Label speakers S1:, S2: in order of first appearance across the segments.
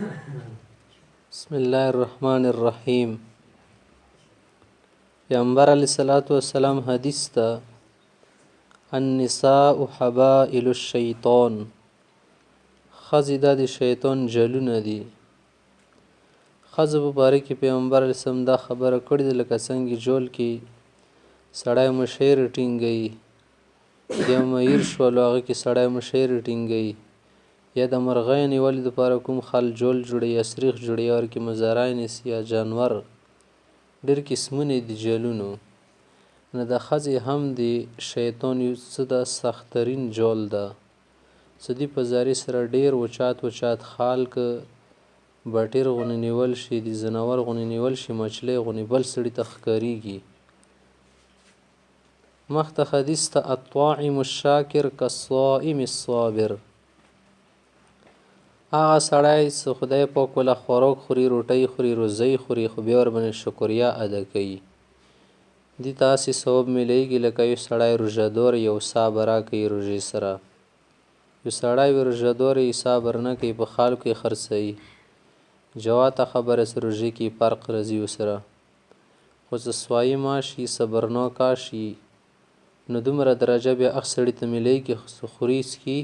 S1: بسم الله الرحمن الرحیم. پیغمبر علیه الصلاة والسلام حدیث ته النساء حبائل الشیطان، ښځې دا د شیطان جلونه دي. ښځو په باره کې پیغمبر علیه السلام دا خبره کړې ده لکه څنګه جول کې سړی مشیر ټینګوي، یا میر شول هغه کې سړی مشیر ټینګوي، یا د مرغۍ نیولې دپاره کوم خل جول جوړوي یا سریخ جوړوي یا ورکې مزاری نیسي یا جانور، ډېر قسمونه دي جلونو. نو د ښځې هم د شیطان یو څه ده سختترین جول ده، څه دي په زاري سره ډېر وچات خال که بټیر غونې نیول شي، د ځناور غونې نیول شي، مچلۍ غونې بل سړي ته ښکارېږي. مخته حدیث ته الطاعم الشاکر کالصائم الصابر، هغه سړی چې خدای پاک وله خوراک خوري، روټۍ خوري، روزۍ خوري، خو بیا ورباندې شکریا ادا کوي، دې ته هسې ثواب میلیږي لکه یو سړی روژهدار یو صبر راکوي روژې سره. یو سړی وي روژهدار یې صبر نه کوي، په خلکو یې خرڅوي، جواته خبره چې روژې کې فرق راځي ورسره. خو چې صایمه شي صبرناکه شي نو دومره درجه بیا هغه سړي ته میلیږي چې خوري څکي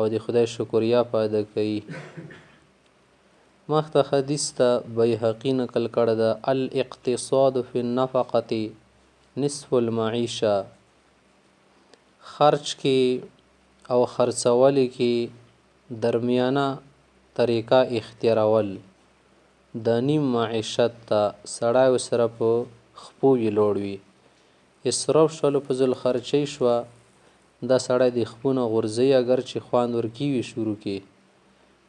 S1: او د خدای شکریا په ادا کوي. مخته حدیث ته بیهقي نقل کړی ده الاقتصاد فی النفقة نصف المعیشه، خرچ کې او خرڅولو کې درمیانه طریقه اختیارول د نیم معیشت ته، سړی ورسره په خپو یې لوړ وي. اسراف شولو په ځل خرچۍ شوه، دا سړی د خپو نه غورځوي، اگر چې خوند ورکوي شروع کې،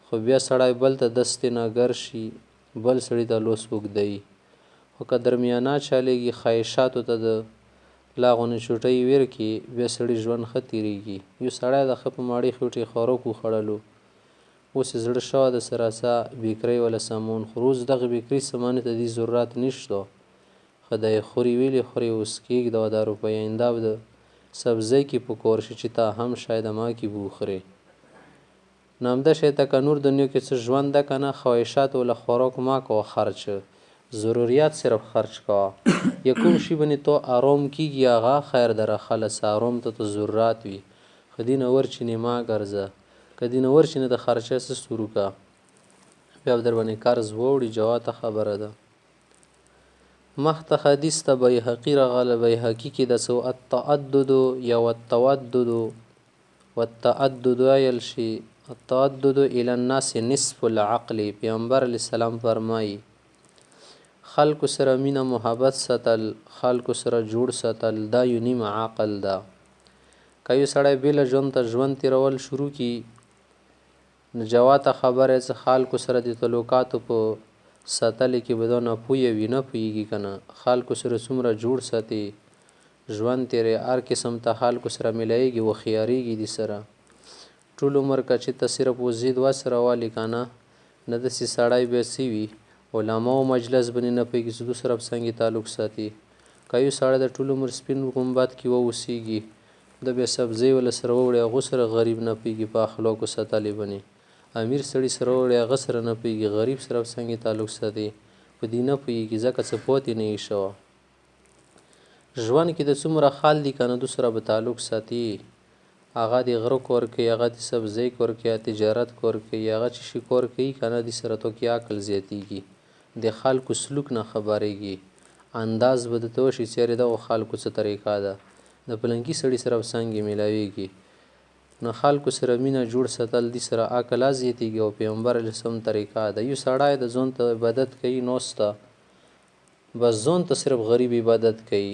S1: خو بیا سړی بل ته دستې نه ګر شي، بل سړي ته لوس اوږدوي. خو که درمیانه چلیږي خواهشاتو ته د لا غونې چوټۍ ورکړي، بیا سړي ژوند ښه تېرېږي. یو سړی د ښه په ماړې خېټې خوراک وخوړلو، اوس یې زړه شوی د سراسا بیکرۍ والا سامان خورو، اوس دغه بیکرۍ سامانو ته دې ضرورت نشته، خدای خوري ویلې خوري، اوس کېږده 10 روپۍ آینده به د سبزۍ کې په کور شي چې تا هم شاید ما کې به وخورې. نو همده شی ته که نور دنیا کې څه ژوند ده که نه، خواهشات وله خوراک مه کوه خرچ، ضروریات صرف خرچ کوه. یا کوم شي باندې تو آرام کېږي هغه خیر دره خله، څه آرام ته تو ضرورت وي، که دې نه ورچینې مه ګرځه، که دې نه ورچینې د خرچه څه شروع که، بیا به در باندې قرض واوړي، جواته خبره ده. مخته حدیث ته بیهقي راغله، بیهقي کې د څه التعدد یا والتعدد ویل شي، التعدد الی الناس نصف العقل. پیغمبر علیه السلام فرمایي خلکو سره مینه محبت ساتل، خلکو سره جوړ ساتل، دا یو نیم عقل ده. که یو سړی بېله ژوند ته ژوند تېرول شروع کړي نو جواته خبره چې خلکو سره د تعلقاتو په ساتلو کې به دا ناپوهه وي، نه پوهېږي که نه، خلکو سره څومره جوړ ساتي ژوند تېری، هر قسم ته خلکو سره میلاېږي، وخیارېږي دې سره. ټول عمر که چې ته صرف وزې 2 سره والي که نه، نه داسې سړی بیا څه وي علماو مجلس باندې نه پوهېږي چې دو سره به څنګه تعلق ساتي. که یو سړی د ټول عمر سپین ګنبد کې واوسېږي، د بیا سبزۍ وله سره ووړي، هغو سره غریب نه پوهېږي په اخلاقو ساتلې باندې، امیر سړي سره ووړي هغه سره نه پوهېږي، غریب سره به څنګه تعلق ساتي په دې نه پوهېږي، ځکه څه پاتې نه یې شوه. ژوند کې د څومره خال دي که نه دو سره به تعلق ساتي، هغه د غره کور کوي، هغه د سبزۍ کور کوي، هغه تجارت کور کوي، هغه چې شي کور کوي که نه، دې سره تو کې عقل زیاتېږي، د خلکو سلوک نه خبرېږي، انداز به درته وشي چې یارې دغو خلکو څه طریقه ده، د فلانکي سړي سره به څنګه میلاویږي. نو خلکو سره مینه جوړ ساتل، دې سره عقل زیاتېږي او پیغمبر علیه السلام طریقه ده. یو سړی د ځان ته عبادت کوي ناسته، بس ځان ته صرف غریب عبادت کوي،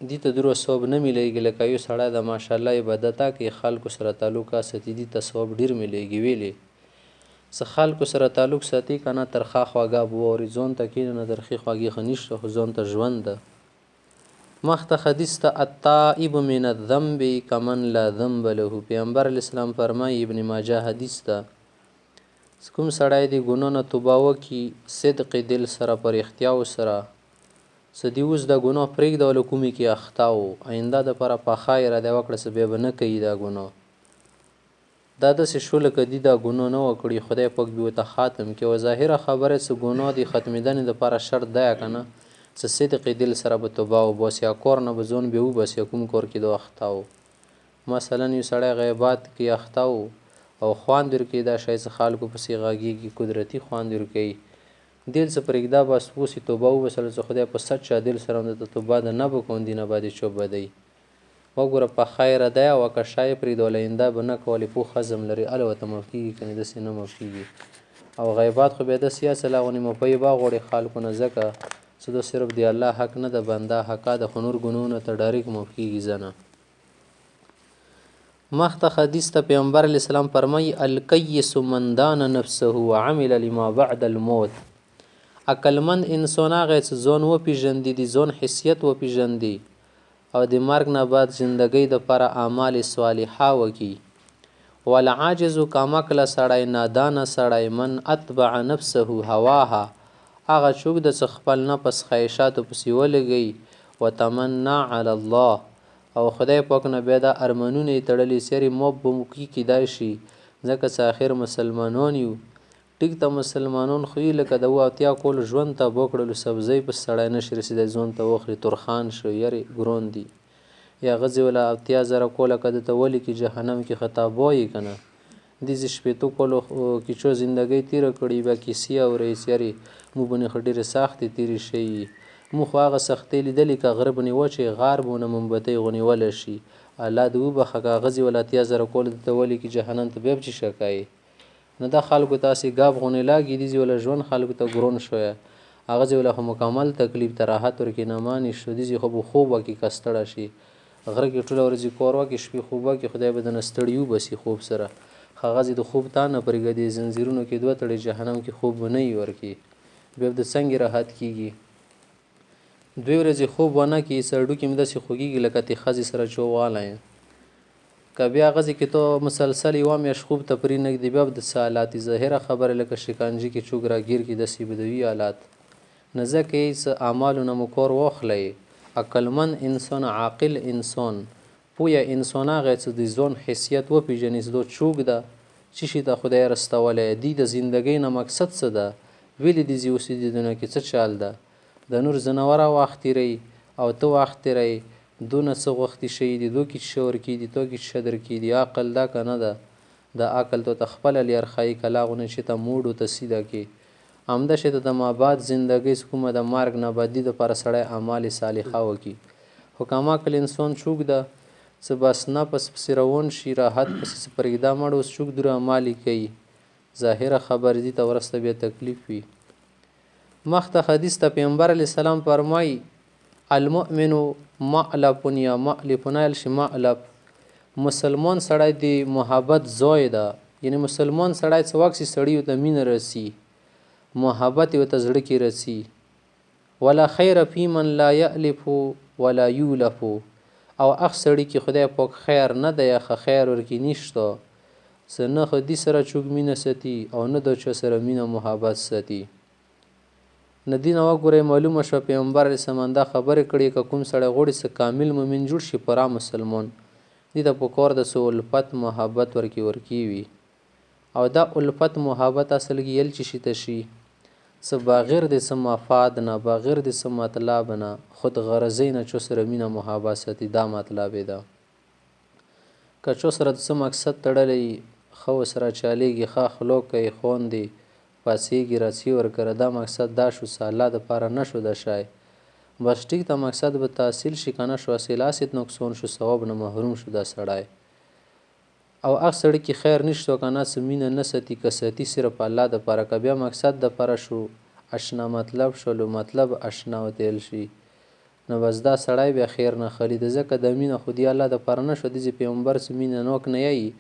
S1: دې ته دومره ثواب نه میلیږي لکه یو سړی د ماشاءالله عبادت کوي خلکو سره تعلق ساتي، دې ته ثواب ډېر میلیږي. ویلې څه خلکو سره تعلق ساتي که نه، ترخه خواږه به واوري، ځان ته کښېنه نه ترخې خواږې خو نشته، خو ځان ته ژوند ده. مخته حدیث ته التائب من الذنب کمن لا ذنب له. پیغمبر علیه السلام فرمایي ابن ماجه حدیث ته کوم سړی د ګناه نه توبه وکړي صدق دل سره په رښتیاو سره، څه دې اوس دا ګناه پرېږده وله کومې کې اخته و، آینده دپاره پخه اراده وکړه چې بیا به نه کوي دا ګناه، دا داسې شو لکه دي دا ګناه نه وکړي خدای پاک به ورته ختم کړي او ظاهره خبره څه ګناه دي ختمېدنې دپاره شرط دی که نه څه صدق دل سره به توبه وباسي یا کور نه به ځان بې وباسي کوم کور کې د اخته و مثلا یو سړی غیبات کې اخته و او خواند ورکوي دا شی څه خلکو پسې غږېږي قدرتي خواند ورکوي دل څه پرېږده بس اوس یې توبه وباسله چې خدای په سچا دل سره هم درته توبه ده نه به کوم دینه باندې چوپ به دی وګوره په خیره دی او که شی پرېږدوله آینده به نه کولې پوخ عزم لري هله ورته معاف کېږي که نه داسې نه معاف کېږي او غیبات خو بیا داسې اصل هغونې معافۍ به غواړي خلکو نه ځکه څه دا صرف د الله حق نه د بنده حقه د خو نور ګناهونه ته ډایرکټ معاف کېږي ځنه مخته حدیث ته پیغمبر علیه السلام فرمایي الکیس من دان نفسه وعمل لما بعد الموت عقلمند انسان هغه چې ځان وپېژندي د ځان حیثیت وپېژندي او د مرګ نه بعد زندګۍ دپاره اعمال صالحه وکړي والعاجز کامکله سړی نادانه سړی من اتبع نفسه هواها هغه څوک د څه خپل نفس خواهشاتو پسې ولګوي وتمنا علی الله او خدای پاک نه بیا دا ارمانونه یې تړلي سیارې موب به مو کیدای شي ځکه چې آخر مسلمانان یو ټیک ته مسلمانان خو یې لکه د 78 کولو ژوند تباه کړلو سبزۍ پس سړی نشي رسېدی ځان ته واخلي ترخان شو یارې ګران دي یا غځې وله 80,000 کوله که درته ولیکي جهنم کې خو تباه یې که نه داسې شپېتو کالو کې څو زندګۍ تېره کړې بیا کیسې اورئ یارې موږ به نه خو ډېرې سختې تېرې شوي موږ خو هغه سختۍ لیدلې که غره بنې وچې غار به ونه مومبتۍ غونېولی شي الله دې وبخښه که غځې وله 80,000 کاله درته ولیکي جهنم ته بیا به چې شه کوې نو دا خلکو ته هسې ګاب غونې لاګي دې وله ژوند خلکو ته ګرون شوی هغه ځای وله خو مکمل تکلیف ته راحت ورکړي نه مانې شو دې خو به خوب وکړي که ستړی شي غره کې ټوله ورځې کار وکړي شپې خوب وکړي خدای به درنه ستړي وباسي خوب سره هغه ځای د خوب تا نه پرېږدي زنځیرونو کې دوه تړي جهنم کې خوب به نه وي ورکړي بیا به د څنګه راحت کېږي 2 ورځې خوب ونه کړي سړډوکې مې داسې خوږېږي لکه د ښځې سره چوغوالی که بیا هغسې کې تو مسلسل یوه میاشت خوب ته پرې نږدې بیا به د څه حالات ظاهره خبره لکه شکنجې کې څوک راګیر کړي داسې به د وي حالات نه ځکه یې څه اعمالو نه مو کار واخلی عقلمند انسان عاقل انسان پویه انسان هغه چې د ځان حیثیت وپېژني چې دا څوک ده څه شي ته خدای رستولی دی د زندګۍ نه مقصد څه ده ولې دې ځي اوسې دې دنیا کې څه چال ده د نور ځناوره وخت تېروي او ته وخت تېروي دونه څه غوښتي شوي دي دو کې څه ورکېږي تو کې څه درکېږي عقل دا که نه ده د عقل تو ته خپله لیارښایي کلاغونه چې ته موډو ته سیده کې همدا شی ته د مابعد زندګۍ کومه د مرګ نه بعدي دپاره سړی اعمال صالحه وکړي خو کمعقل انسان څوک ده څه بس نفس پسې روان شي راحت پسې څه پرېږده مړ اوس څوک دوره اعمال یې کوي ظاهره خبر دي ته ورسته بیا تکلیف وي مخته حدیث ته پیغمبر علیه السلام فرمایي المؤمن مألف یا مألف نایل شي مألف مسلمان سړی د محبت ځای ده یعنی مسلمان سړی څه وخت سړي ته مینه رسي محبت یې ورته زړه کې رسي ولا خیر فی من لا یألف ولا یولف او هغه سړي کې خدای پاک خیر نه دی ښه خیر ورکې نشته څه نه خو دې سره څوک مینه ساتي او نه د چا سره مینه محبت ساتي نه دې نه وګورئ معلومه شوه پیغمبر علیه السلام دا خبرې کړي که کوم سړی غواړي څه کامل مؤمن جوړ شي پوره مسلمان دې ته پکار ده څه الفت محبت ورکې وي او دا الفت محبت اصل کې یل چې شي ته شي څه بغیر د څه مفاد نه بغیر د څه مطلب نه خود غرضۍ نه چو سره مینه محبت ساتي دا مطلب یې ده که چو سره د څه مقصد تړلی ښه ورسره چلیږي ښه اخلاق کوي خواندي پاڅېږي راڅي ورکره دا مقصد دا شو څه الله دپاره نه شو د شی بس ټیک ته مقصد به تحصیل شي که نه شو حاصل هسې نقصان شو ثواب نه محروم شو دا سړی او هغه سړي کې خیر نشته که نه څه مینه نه ساتي که ساتي صرف الله دپاره که بیا مقصد دپاره شو اشنا مطلب شولو مطلب اشنا وتیل شي نو بس دا سړی بیا خیر نه خلي د ځکه د مینه خو دی الله دپاره نه شو داسې پیغمبر څه مینه نوک نه یایي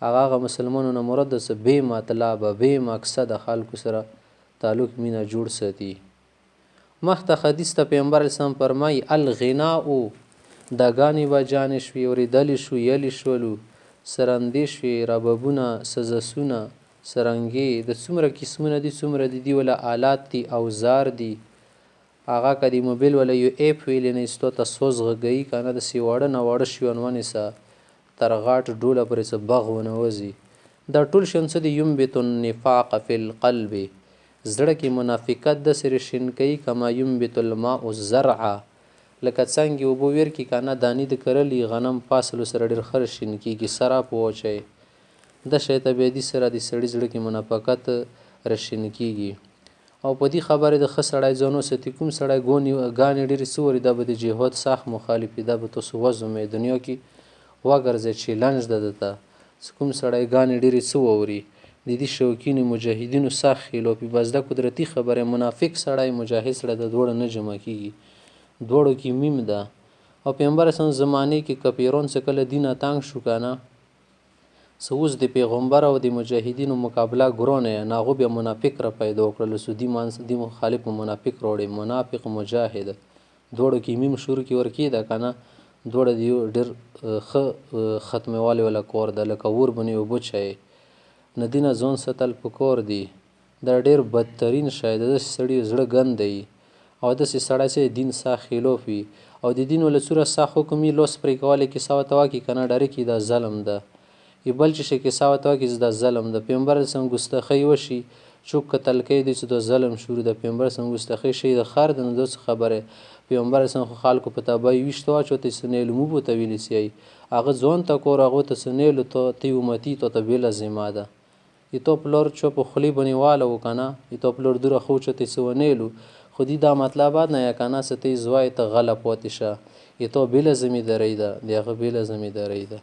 S1: هغه مسلمانو نه مراد څه بې مطلبه بې مقصده خلکو سره تعلق مینه جوړ ساتي مخته حدیث ته پیغمبر اسلام فرمایي الغناء دګانې به جانې شوې اورېدلې شو یلې شولو سرندې شوې ربابونه سزسونه سرنګې د څومره قسمونه دي څومره دي ولا آلات دي اوزار دي هغه که د موبایل ولا یو ایپ ویلې نه ایستو ته سوز غږوي که نه داسې واړه نه واړه شیان ونیسه تر غاټ ډوله پورې څه بغ ونه وځي دا ټول شیان څه دي؟ ینبت النفاق فی القلب، زړه کې منافقت داسې رشین کوي کما ینبت الماء الزرع، لکه څنګه اوبه ورکي کنه دانې د کرلي غنم فاصلو سره ډېر ښه رشین کېږي، سرا په واچوئ د شی ته بیا دې سره د سړي زړه کې منافقت رشین کېږي. او په دې خبرې د ښه سړی ځان وساتي. کوم سړی ګانې ډېرې څه وري دا به د جهاد سخت مخالف وي، دا به تاسو وزمئ دنیا کې وګرځئ، چیلنج ده درته. کوم سړی ګانې ډېرې څه واوري د دې شوقینو مجاهدینو سخت خلاف وي، بس دا قدرتي خبره. منافق سړی مجاهد سړی د دواړو نه جمع کېږي، دواړو کې میم ده. او پیغمبر اسلام زمانې کې که پیران څه کله دینه تنګ شو که نه، څه اوس د پیغمبر او د مجاهدینو مقابله ګرانه، نه هغو بیا منافق را پیدا کړل، سو دې مخالف منافق راوړی، منافق مجاهد دواړو کې میم شروع کې ورکېده که نه، دواړه د یو ډېر ښه ختموالی والا کار ده، لکه اور باندې اوبه چایې. نه دې نه ځان ساتل پکار دي، دا ډېر بدترین شی ده. داسې سړي زړه ګندی او داسې سړی چې دین سخت خلاف وي او د دین له څوره سخت حکم یې لاس پرې کولی کیسه ورته وکړي که نه ډایرکټ دا ظلم ده. ی بل چې شي کیسه ورته وکړي دا ظلم ده. پیغمبر اسلام ګستاخی وشي چوک قتل کوي دی چې دا ظلم شروع ده. پیغمبر اسلام ګستاخی شي د خر ده، نو دا څه خبره. پیغمبر اسلام خو خلکو په تباهي ویشت واچو ته څه نیلو مو به ته ویلې سي هغه ځان ته کور هغو ته څه نیلو ته امتي ته بېله ذمه ده. ی تا پلار چا په خولې باندې والو که نه، ی تا پلار دوره خو چا ته څه ونیلو، خو دې دا مطلب نه یا که نه څه ته یې زوی ته غله پاتې شه، ی تا بېله ذمهدارۍ ده، د هغه بېله ذمهدارۍ ده.